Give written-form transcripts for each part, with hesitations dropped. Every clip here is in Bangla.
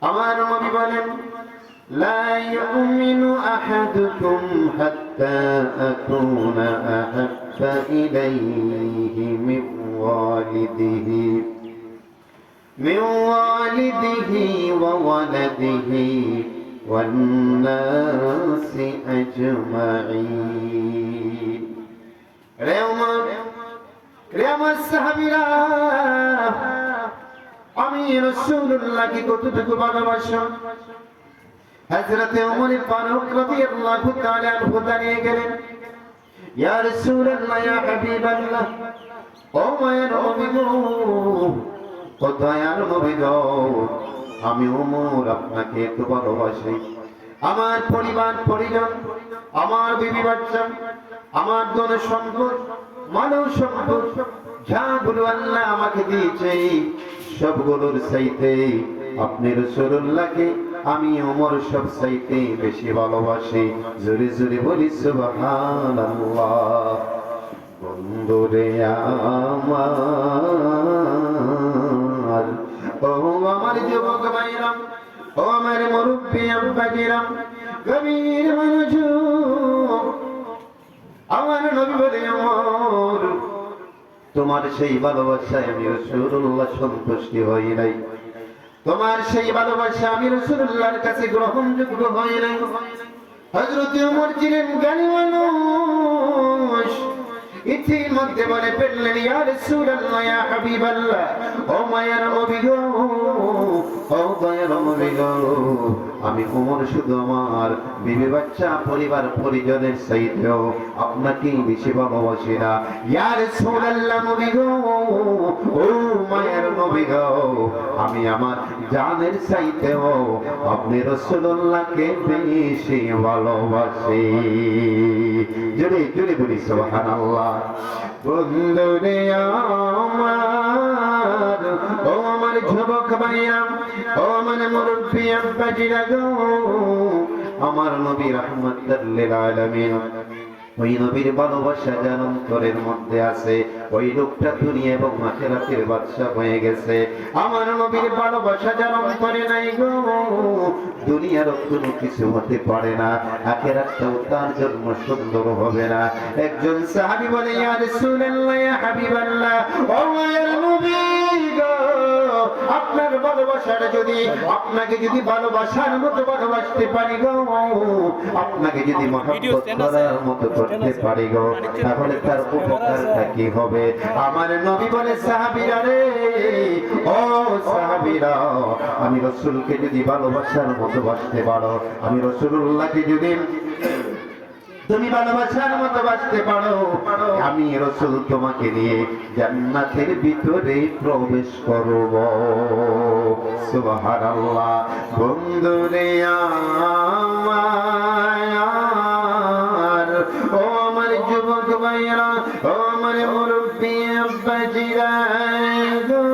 আমার নবী বলেন লা ইউমিনু আহাদুকুম হাত্তা আকুনা আহাব্বা ইলাইহি মিন ওয়ালিদিহি ওয়া ওয়ালাদিহি ওয়ান নাসি আজমাইন। রে আমার সাহাবীরা, আমি রাসূলুল্লাহকে কতটুকু ভালোবাসি। হযরত ওমর ফারুক রাদিয়াল্লাহু তাআলা আনহু দাঁড়িয়ে গেলেন, ইয়া রাসূলুল্লাহ, ইয়া হাবিবাল্লাহ, ও মায়ের নবী গো, ও দয়ার নবী গো, আমি ওমর আপনাকে এত ভালোবাসি। আমার পরিবার পরিজন, আমার বিবি বাচ্চা, আমার ধন সম্পদ, মানব সম্পদ যাগুলো আল্লাহ আমাকে দিয়েছে, সবগুলোর চাইতে আপনি রাসূলুল্লাহকে আমি ওমর সব চাইতে বেশি ভালোবাসি। জোরে জোরে বলি সুবহানাল্লাহ। বন্ধুরে আমার, ও আমার যুবক ভাইরা, ও আমার মুরব্বী আব্বাজিরা, গভীর মনোযোগ। আমার নবী বলে, ওমর, তোমার সেই ভালোবাসায় আমি রাসূলুল্লাহ সন্তুষ্টি হই নাই, তোমার সেই ভালোবাসা আমি রাসূলুল্লাহর কাছে গ্রহণযোগ্য হই নাই। হযরত ওমর ছিলেন জ্ঞানী মানুষ, ইতিমধ্যে বলে ফেললেন, ইয়া রাসূলুল্লাহ, ইয়া হাবিবাল্লাহ, ও মায়ার নবী গো, ও দয়ার নবী গো, আমি ওমর শুধু আমার বিবি বাচ্চা পরিবার পরিজনের চাইতেও আপনাকে বেশি ভালোবাসি না। ইয়া রাসূলুল্লাহ নবী গো, ও মায়ের নবী গো, আমি আমার জানের চাইতেও আপনি রাসূলুল্লাহকে বেশি ভালোবাসি। জোরে জোরে বলি সুবহানাল্লাহ। বন্ধুরে আমার, ও আমার যুবক ভাইরা, ও আমার মুরব্বী আব্বাজিরা গো, আমার নবী রাহমাতুল লিল আলামিন, ওই নবীর ভালোবাসা যার অন্তরের মধ্যে আছে, ওই লোকটা দুনিয়া এবং আখিরাতের বাদশা হয়ে গেছে। আমার নবীর ভালোবাসা যার অন্তরে নাই গো, দুনিয়ার কোনো কিছু হতে পারে না, আখিরাতটাও তার জন্য সুন্দর হবে না। একজন সাহাবী বলে, ইয়া রাসূলুল্লাহ, ইয়া হাবিবাল্লাহ, ও মায়ের নবী গো, আপনার ভালোবাসাটা যদি, আপনাকে যদি ভালোবাসার মতো ভালোবাসতে পারি গো, আপনাকে যদি মহব্বত করার মতো করতে পারি গো, তাহলে তার উপকারটা কি হবে? আমার নবী বলে, সাহাবীরা রে, ও সাহাবীরা, আমি রাসূলকে যদি ভালোবাসার মতো বাসতে পারো, আমি রাসূলুল্লাহকে যদি তুমি ভালোবাসার মতো বাসতে পারো, আমি রাসূল তোমাকে নিয়ে জান্নাতের ভিতরে প্রবেশ করব। সুবহানাল্লাহ। বন্ধুরে আমার, ও আমার যুবক ভাইরা, ও আমার মুরব্বী আব্বাজিরা গো,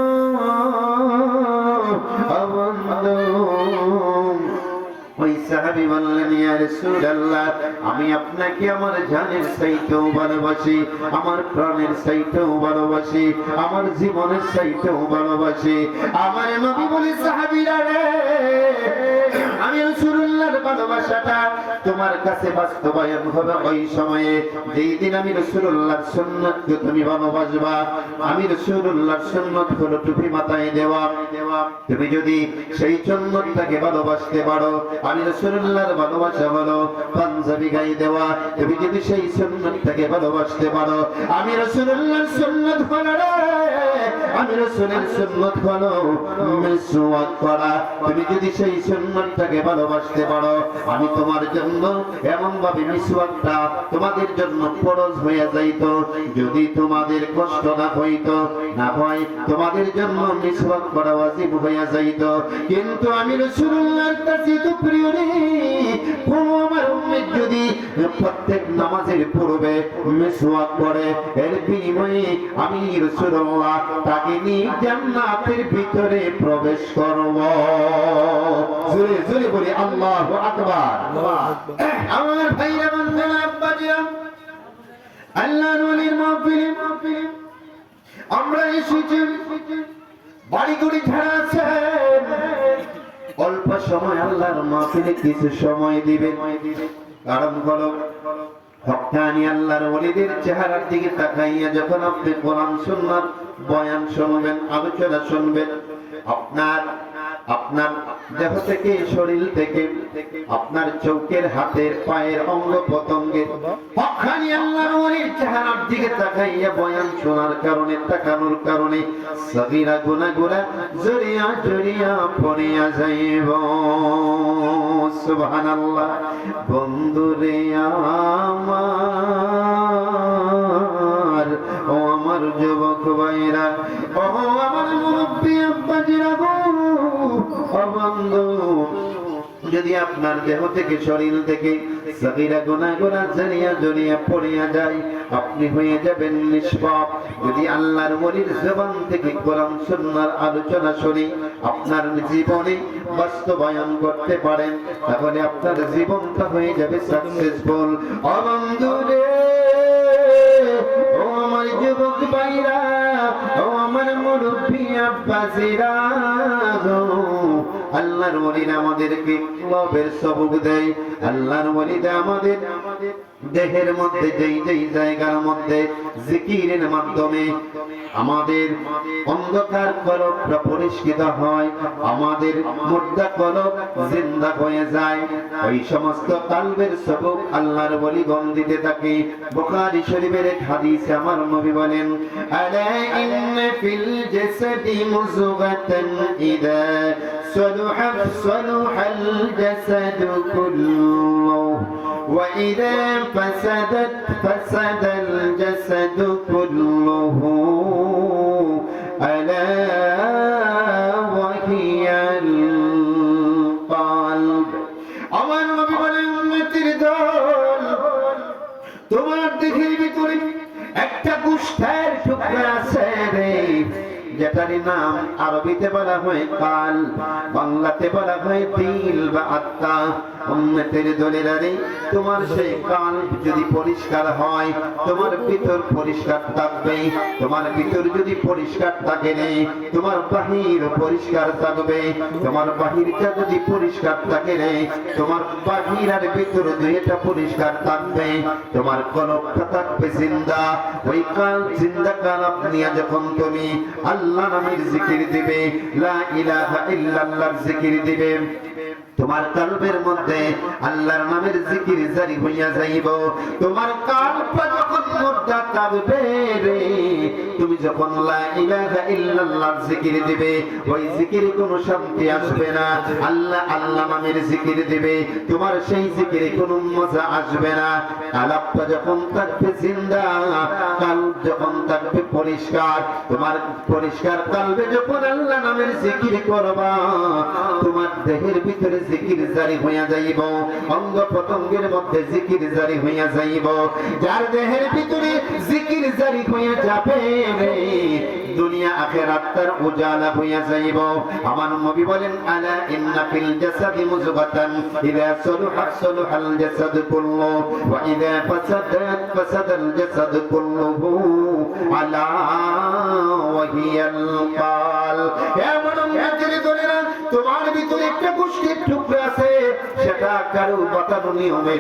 ওই সাহাবী বললেন, ইয়া রাসূলুল্লাহ, আমি আপনাকে আমার জানের চাইতেও ভালোবাসি, আমার প্রাণের চাইতেও ভালোবাসি, আমার জীবনের চাইতেও ভালোবাসি। আমার নবী বলে, সাহাবীরা রে, আমি রাসূলুল্লাহর ভালোবাসাটা তোমার কাছে বাস্তবায়ন হবে ওই সময়ে যেই দিন আমি রাসূলুল্লাহর সুন্নাতকে তুমি ভালোবাসবা। আমি রাসূলুল্লাহর সুন্নাত হলো টুপি মাথায় দেওয়া। তুমি যদি সেই সুন্নাতটাকে ভালোবাসতে পারো, আমি রাসূলুল্লাহর ভালোবাসা হলো পাঞ্জাবি গায়ে দেওয়া। তুমি যদি সেই সুন্নাতটাকে ভালোবাসতে পারো, আমি রাসূলুল্লাহর সুন্নাত হলো, আমি রাসূলের সুন্নাত হলো মিসওয়াক করা। তুমি যদি সেই সুন্নাতটাকে ভালোবাসতে পারো, আমি তোমার জন্য এমন ভাবে মিসওয়াকটা তোমাদের জন্য ফরজ হয়ে যাইতো, যদি তোমাদের কষ্ট না হইতো, না হয় তোমাদের জন্য মিসওয়াক করা ওয়াজিব হয়ে যাইতো। কিন্তু আমি রাসূলুল্লাহর কাছে তো প্রিয় রে, কোন আমার উম্মত যদি প্রত্যেক নামাজের পূর্বে মিসওয়াক করে, এর বিনিময়ে আমি রাসূলুল্লাহ তাকে নিয়ে জান্নাতের ভিতরে প্রবেশ করব। জোরে জোরে বলি আল্লাহু আকবার। আমার ভাইরা, বন্ধুরা, আব্বাজিরা, আল্লাহর ওলির মাহফিলে আমরা এসেছি, বাড়ি গড়ি ছাড়া আছে, অল্প সময় আল্লাহর মাহফিলে কিছু সময় দিবেন। কারণ হলো হক্কানি আল্লাহর ওলিদের চেহারার দিকে তাকাইয়া যখন আপনি কোরআন সুন্নাত বয়ান শুনবেন, আলোচনা শুনবেন, আপনার দেহ থেকে, শরীর থেকে, আপনার চোখের, হাতের, পায়ের অঙ্গ প্রত্যঙ্গের হক্কানি আল্লাহর ওলির চেহারার দিকে তাকাইয়া বয়ান শোনার কারণে, তাকানোর কারণে সগীরা গুনাহগুলা জড়িয়া জড়িয়া পড়িয়া যাইব। সুবহানাল্লাহ। বন্ধুরে আমার, ও আমার যুবক ভাইরা, ও আমার মুরব্বী আব্বাজিরা গো, ও বন্ধু, যদি আপনার দেহ থেকে, শরীর থেকে সগীরা গুনাহগুলা জড়িয়া জড়িয়া পড়িয়া যায়, আপনি হয়ে যাবেন নিষ্পাপ। যদি আল্লাহর ওলির জবান থেকে কোরআন সুন্নাহর আলোচনা শুনি আপনার জীবনে বাস্তবায়ন করতে পারেন, তাহলে আপনার জীবনটা হয়ে যাবে সাকসেসফুল। ও বন্ধুরে, ও আমার যুবক ভাইরা, ও আমার মুরব্বী আব্বাসিরা, আল্লাহর ওলিরা আমাদেরকে লবের সবক দেয়। আল্লাহর ওলিরা আমাদের দেহের মধ্যে যেই যেই জায়গার মধ্যে জিকিরের মাধ্যমে আমাদের অন্ধকার কলবটা পরিষ্কৃত হয়, আমাদের মুর্দা কলব জিন্দা হয়ে যায়, ওই সমস্ত কালবের সবক আল্লাহর ওলিগণ দিতে থাকে। বুখারী শরীফের এক হাদিসে আমার নবী বলেন, আলা ইন্না ফিল জাসাদি মুযগাতান ইযা সালুহা সালুহাল জাসাদু কুল্লুহু ওয়া ইযা ফাসাদাত ফাসাদাল জাসাদু কুল্লুহু আলা ওয়া হিয়াল কলব। আমার নবী বলেন, উম্মতের দল, তোমার দেহের ভিতরে একটা গোশতের টুকরা আছে রে, যেটার নাম আরবিতে বলা হয় কাল, বাংলাতে বলা হয় দিল বা আত্মা। উম্মতের দলেরা রে, তোমার সেই কাল যদি পরিষ্কার হয়, তোমার ভিতর পরিষ্কার থাকবে। তোমার ভিতর যদি পরিষ্কার থাকে রে, তোমার বাহির পরিষ্কার থাকবে। তোমার বাহিরটা যদি পরিষ্কার থাকে রে, তোমার বাহির আর ভিতর দুইটা পরিষ্কার থাকবে। তোমার কলবটা থাকবে জিন্দা। ওই কাল জিন্দা কালব নিয়ে যখন তুমি আল্লাহ নামের জিকির দিবে, লা ইলাহা ইল্লাল্লাহর জিকির দিবে, তোমার কলবের মধ্যে আল্লাহর নামের জিকির জারি হইয়া যাইব। তোমার কলবটা যখন মুর্দা থাকবে রে, তুমি যখন লা ইলাহা ইল্লাল্লাহর জিকির দিবে, ওই জিকিরে কোনো শান্তি আসবে না। আল্লাহ আল্লাহ নামের জিকির দিবে, তোমার সেই জিকিরে কোনো মজা আসবে না। কলবটা যখন থাকবে জিন্দা, কলব যখন থাকবে পরিষ্কার, তোমার পরিষ্কার কলবে যখন আল্লাহ নামের জিকির করবা, তোমার দেহের ভিতরে জিকির জারি হইয়া যাইব, অঙ্গ প্রত্যঙ্গের মধ্যে জিকির জারি হইয়া যাইব। যার দেহের ভিতরে জিকির জারি হইয়া যাবে রে, দুনিয়া আখিরাত তার উজালা হইয়া যাইব। আমার নবী বলেন, আলা ইন্না ফিল জাসাদি মুযগাতান ইযা সালুহা সালুহাল জাসাদু কুল্লুহু ওয়া ইযা ফাসাদাত ফাসাদাল জাসাদু কুল্লুহু আলা ওয়া হিয়াল কলব। এমন উম্মতের দলেরা, তোমার ভিতরে একটা গোশতের টুকরা আছে, সেটা কারো বাতানো নিয়মে